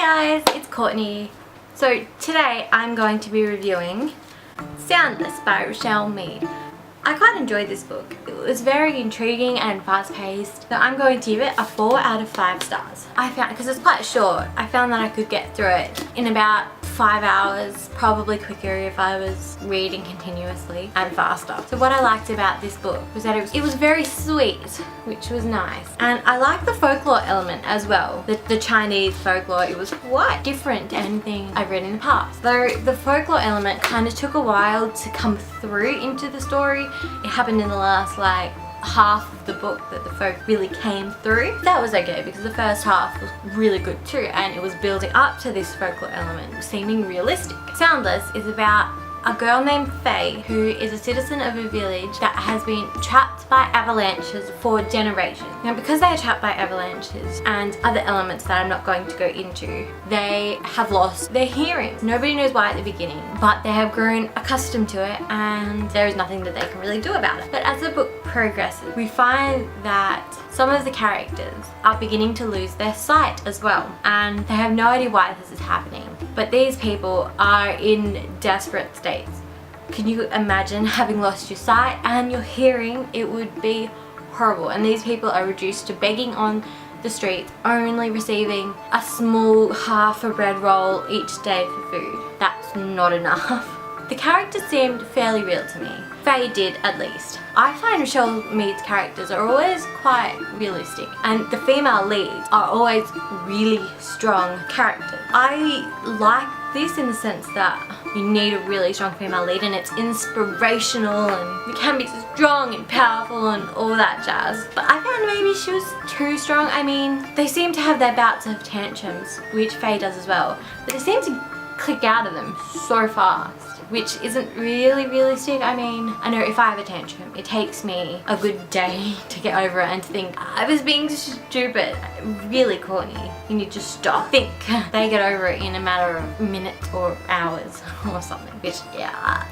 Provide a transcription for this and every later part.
guys, it's Courtney. So today I'm going to be reviewing Soundless by Richelle Mead. I quite enjoyed this book. It was very intriguing and fast-paced, so I'm going to give it a 4 out of 5 stars. I found, because it's quite short, I found that I could get through it in about 5 hours, probably quicker if I was reading continuously and faster. So what I liked about this book was that it was very sweet, which was nice. And I liked the folklore element as well. The Chinese folklore, it was quite different to anything I've read in the past. Though the folklore element kind of took a while to come through into the story. It happened in the last half of the book that the folk really came through. That was okay because the first half was really good too, and it was building up to this folklore element seeming realistic. Soundless is about a girl named Faye who is a citizen of a village that has been trapped by avalanches for generations. Now because they are trapped by avalanches and other elements that I'm not going to go into, they have lost their hearing. Nobody knows why at the beginning, but they have grown accustomed to it and there is nothing that they can really do about it. But as the book progresses, we find that some of the characters are beginning to lose their sight as well, and they have no idea why this is happening. But these people are in desperate states. Can you imagine having lost your sight and your hearing? It would be horrible. And these people are reduced to begging on the streets, only receiving a small half a bread roll each day for food. That's not enough. The characters seemed fairly real to me. Faye did, at least. I find Richelle Mead's characters are always quite realistic, and the female leads are always really strong characters. I like this in the sense that you need a really strong female lead and it's inspirational and you can be so strong and powerful and all that jazz. But I found maybe she was too strong. I mean, they seem to have their bouts of tantrums, which Faye does as well, but they seem to click out of them so fast, which isn't really realistic. I mean, I know if I have a tantrum, it takes me a good day to get over it and to think, I was being stupid. Really, Courtney, you need to stop. Think. They get over it in a matter of minutes or hours or something, which, yeah.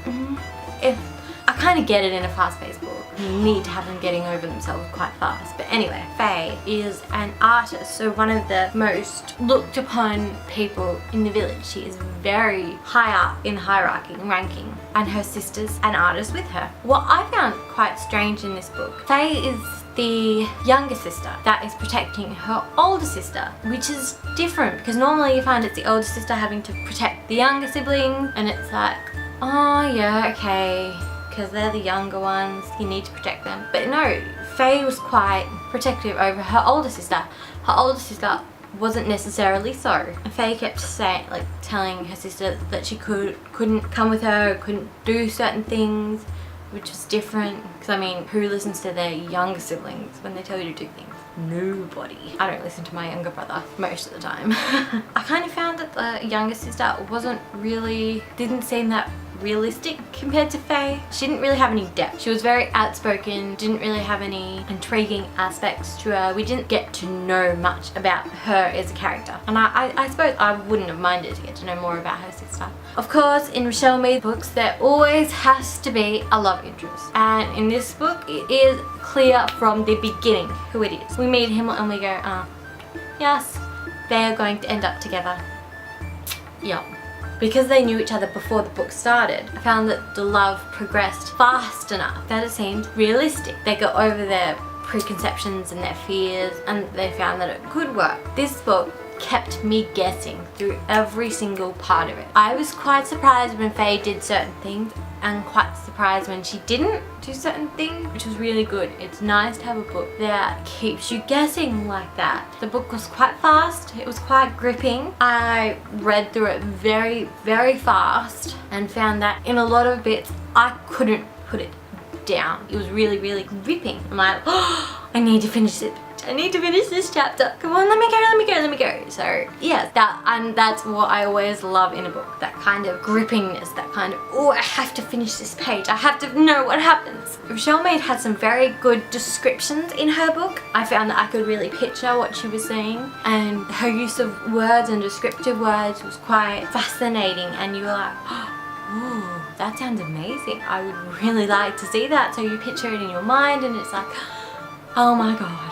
I kind of get it in a fast-paced book. You need to have them getting over themselves quite fast. But anyway, Faye is an artist, so one of the most looked upon people in the village. She is very high up in the hierarchy and ranking, and her sister's an artist with her. What I found quite strange in this book, Faye is the younger sister that is protecting her older sister, which is different because normally you find it's the older sister having to protect the younger sibling, and it's like, oh yeah, okay, because they're the younger ones, you need to protect them. But no, Faye was quite protective over her older sister. Her older sister wasn't necessarily so. And Faye kept saying, telling her sister that she couldn't come with her, couldn't do certain things, which was different. Because I mean, who listens to their younger siblings when they tell you to do things? Nobody. I don't listen to my younger brother most of the time. I kind of found that the younger sister didn't seem that realistic compared to Faye. She didn't really have any depth. She was very outspoken, didn't really have any intriguing aspects to her. We didn't get to know much about her as a character. And I suppose I wouldn't have minded to get to know more about her sister. Of course, in Richelle Mead books, there always has to be a love interest. And in this book, it is clear from the beginning who it is. We meet him and we go, yes, they're going to end up together. Yup. Because they knew each other before the book started, I found that the love progressed fast enough that it seemed realistic. They got over their preconceptions and their fears, and they found that it could work. This book kept me guessing through every single part of it. I was quite surprised when Faye did certain things and quite surprised when she didn't do certain things, which was really good. It's nice to have a book that keeps you guessing like that. The book was quite fast, it was quite gripping. I read through it very, very fast and found that in a lot of bits I couldn't put it down. It was really, really gripping. I'm like, oh, I need to finish it. I need to finish this chapter. Come on, let me go. So yes, that's what I always love in a book. That kind of grippingness, that kind of, oh, I have to finish this page. I have to know what happens. Richelle Mead had some very good descriptions in her book. I found that I could really picture what she was saying, and her use of words and descriptive words was quite fascinating, and you were like, oh, that sounds amazing. I would really like to see that. So you picture it in your mind and it's like, oh my god.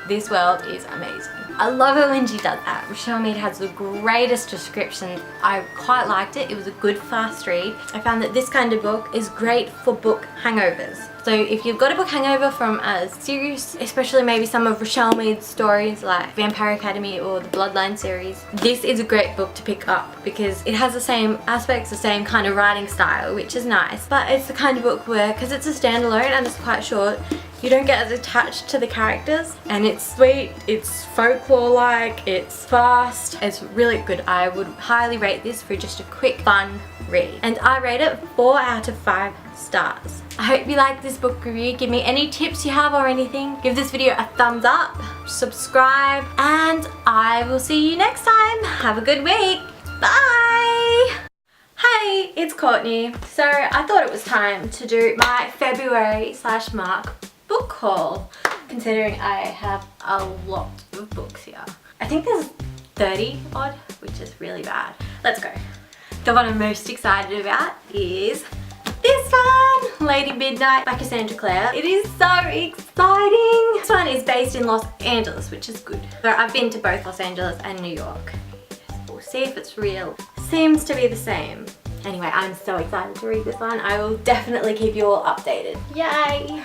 this world is amazing. I love it when she does that. Richelle Mead has the greatest description. I quite liked it. It was a good fast read. I found that this kind of book is great for book hangovers. So if you've got a book hangover from a series, especially maybe some of Richelle Mead's stories like Vampire Academy or the Bloodline series, this is a great book to pick up because it has the same aspects, the same kind of writing style, which is nice. But it's the kind of book where, because it's a standalone and it's quite short, you don't get as attached to the characters, and it's sweet, it's folklore-like, it's fast, it's really good. I would highly rate this for just a quick, fun read. And I rate it 4 out of 5 stars. I hope you like this book review. Give me any tips you have or anything. Give this video a thumbs up, subscribe, and I will see you next time. Have a good week. Bye! Hey, it's Courtney. So I thought it was time to do my February/March book haul, considering I have a lot of books here. I think there's 30 odd, which is really bad. Let's go. The one I'm most excited about is this one, Lady Midnight by Cassandra Clare. It is so exciting. This one is based in Los Angeles, which is good. So I've been to both Los Angeles and New York. We'll see if it's real. Seems to be the same. Anyway, I'm so excited to read this one. I will definitely keep you all updated. Yay!